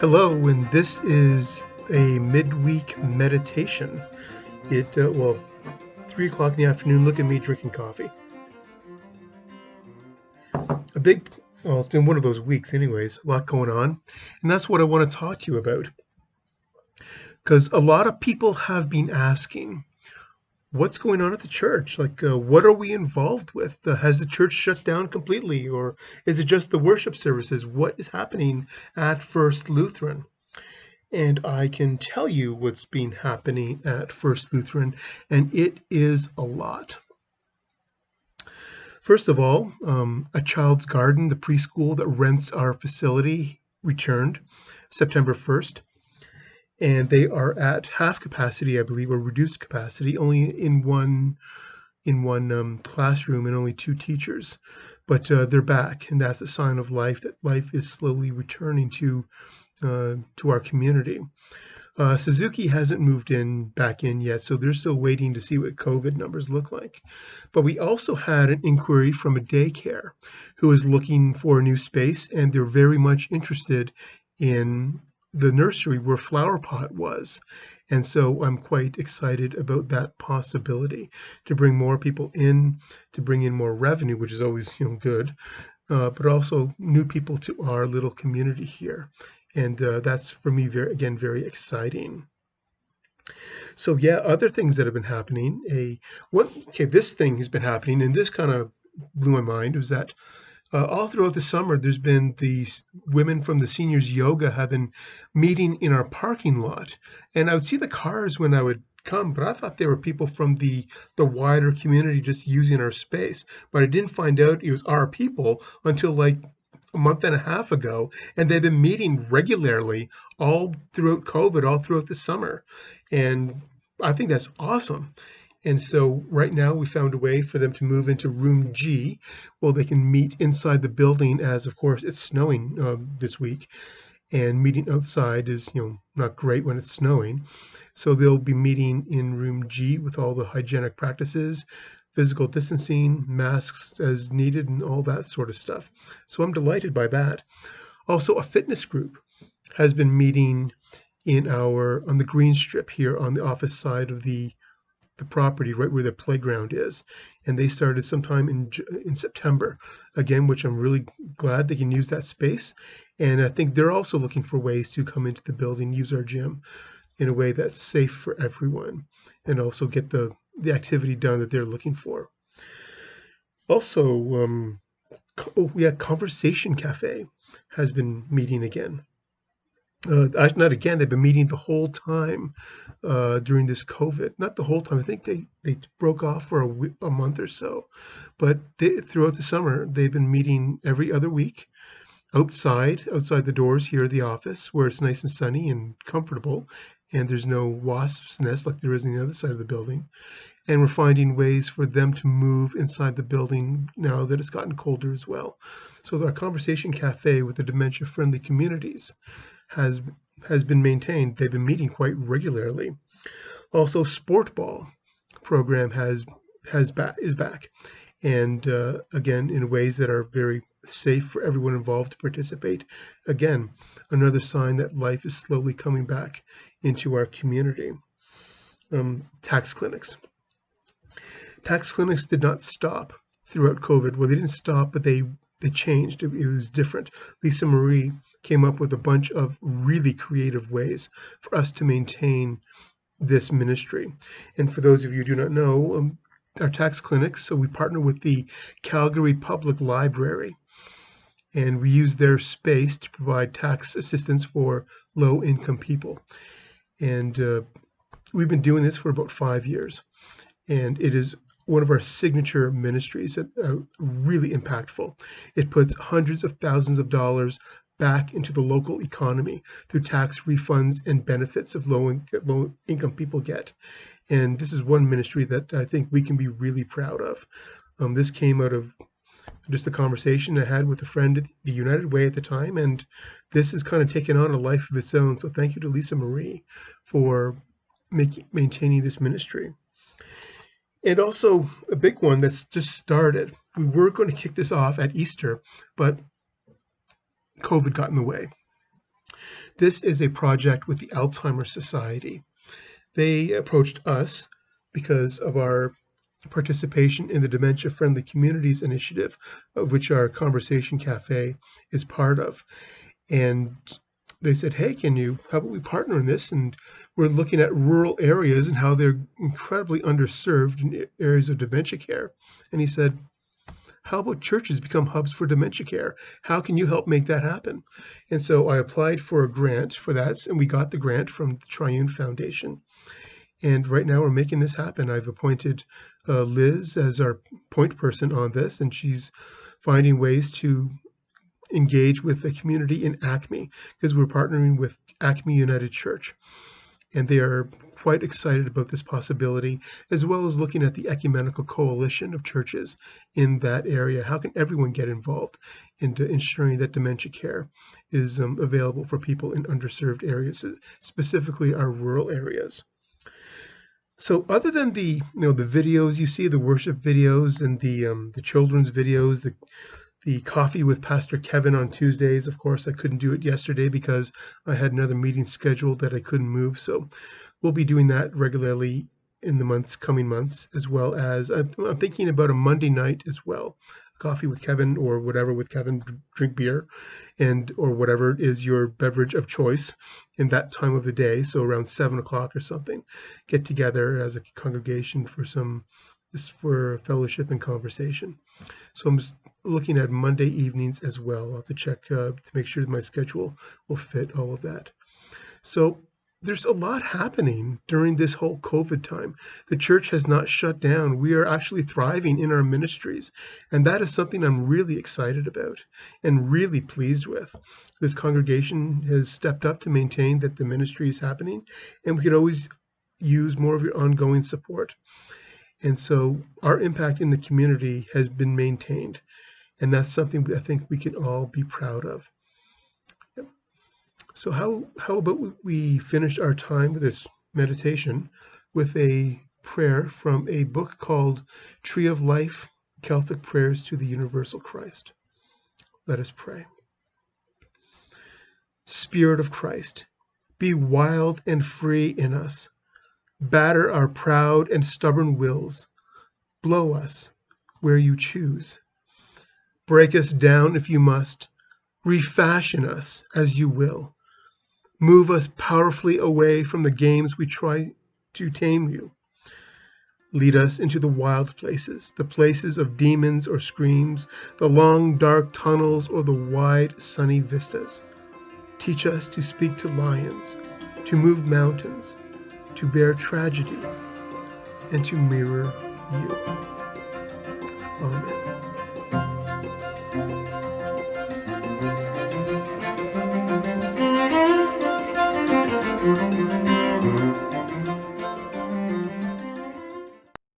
Hello, and this is a midweek meditation. 3 o'clock in the afternoon, look at me drinking coffee. It's been one of those weeks anyways, a lot going on. And that's what I want to talk to you about. Because a lot of people have been asking, what's going on at the church? What are we involved with? Has the church shut down completely? Or is it just the worship services? What is happening at First Lutheran? And I can tell you what's been happening at First Lutheran, and it is a lot. First of all, A Child's Garden, the preschool that rents our facility, returned September 1st, and they are at half capacity, I believe, or reduced capacity, only in one classroom and only 2 teachers. But they're back, and that's a sign of life, that life is slowly returning to our community. Suzuki hasn't moved back in yet, so they're still waiting to see what COVID numbers look like. But we also had an inquiry from a daycare who is looking for a new space, and they're very much interested in the nursery where Flower Pot was. And so I'm quite excited about that possibility to bring more people in, to bring in more revenue, which is always good, but also new people to our little community here. And that's, for me, very exciting. So yeah, other things that have been happening. This thing has been happening, and this kind of blew my mind, was that all throughout the summer, there's been these women from the seniors yoga have been meeting in our parking lot. And I would see the cars when I would come, but I thought they were people from the wider community just using our space. But I didn't find out it was our people until like a month and a half ago, and they've been meeting regularly all throughout COVID, all throughout the summer. And I think that's awesome. And so right now we found a way for them to move into room G. Well, they can meet inside the building, as of course it's snowing this week, and meeting outside is not great when it's snowing. So they'll be meeting in room G with all the hygienic practices, physical distancing, masks as needed, and all that sort of stuff. So I'm delighted by that. Also, a fitness group has been meeting on the green strip here on the office side of the property, right where the playground is. And they started sometime in September, again, which I'm really glad they can use that space. And I think they're also looking for ways to come into the building, use our gym in a way that's safe for everyone, and also get the activity done that they're looking for. Also, Conversation Cafe has been meeting again. Not again, they've been meeting the whole time during this COVID. Not the whole time. I think they broke off for a month or so. But throughout the summer, they've been meeting every other week outside the doors here at the office, where it's nice and sunny and comfortable, and there's no wasp's nest like there is on the other side of the building. And we're finding ways for them to move inside the building now that it's gotten colder as well. So our Conversation Cafe with the dementia-friendly communities has been maintained. They've been meeting quite regularly. Also, Sport Ball program is back, and again, in ways that are very safe for everyone involved to participate. Again, another sign that life is slowly coming back into our community. Tax clinics. Tax clinics did not stop throughout COVID. Well, they didn't stop, but they changed. It was different. Lisa Marie came up with a bunch of really creative ways for us to maintain this ministry. And for those of you who do not know, our tax clinics, so we partner with the Calgary Public Library, and we use their space to provide tax assistance for low-income people. And we've been doing this for about 5 years, and it is one of our signature ministries that are really impactful. It puts hundreds of thousands of dollars back into the local economy through tax refunds and benefits of low-income people get. And this is one ministry that I think we can be really proud of. This came out of just a conversation I had with a friend at the United Way at the time, and this has kind of taken on a life of its own. So thank you to Lisa Marie for maintaining this ministry. And also a big one that's just started. We were going to kick this off at Easter, but COVID got in the way. This is a project with the Alzheimer's Society. They approached us because of our participation in the Dementia Friendly Communities Initiative, of which our Conversation Cafe is part of. And they said, hey, how about we partner in this? And we're looking at rural areas and how they're incredibly underserved in areas of dementia care. And he said, how about churches become hubs for dementia care? How can you help make that happen? And so I applied for a grant for that, and we got the grant from the Triune Foundation. And right now we're making this happen. I've appointed Liz as our point person on this, and she's finding ways to engage with the community in Acme, because we're partnering with Acme United Church. And they are quite excited about this possibility, as well as looking at the ecumenical coalition of churches in that area. How can everyone get involved into ensuring that dementia care is available for people in underserved areas, specifically our rural areas? So other than the videos you see, the worship videos and the children's videos, the coffee with Pastor Kevin on Tuesdays, of course I couldn't do it yesterday because I had another meeting scheduled that I couldn't move. So we'll be doing that regularly in the coming months, as well as I'm thinking about a Monday night as well. Coffee with Kevin, or whatever with Kevin, drink beer, or whatever is your beverage of choice in that time of the day. So around 7 o'clock or something, get together as a congregation for fellowship and conversation. So I'm just looking at Monday evenings as well. I'll have to check to make sure that my schedule will fit all of that. So there's a lot happening during this whole COVID time. The church has not shut down. We are actually thriving in our ministries. And that is something I'm really excited about and really pleased with. This congregation has stepped up to maintain that the ministry is happening, and we could always use more of your ongoing support. And so our impact in the community has been maintained. And that's something I think we can all be proud of. Yep. So how about we finish our time with this meditation with a prayer from a book called Tree of Life, Celtic Prayers to the Universal Christ. Let us pray. Spirit of Christ, be wild and free in us. Batter our proud and stubborn wills. Blow us where you choose. Break us down if you must. Refashion us as you will. Move us powerfully away from the games we try to tame you. Lead us into the wild places, the places of demons or screams, the long dark tunnels or the wide sunny vistas. Teach us to speak to lions, to move mountains, to bear tragedy, and to mirror you. Amen.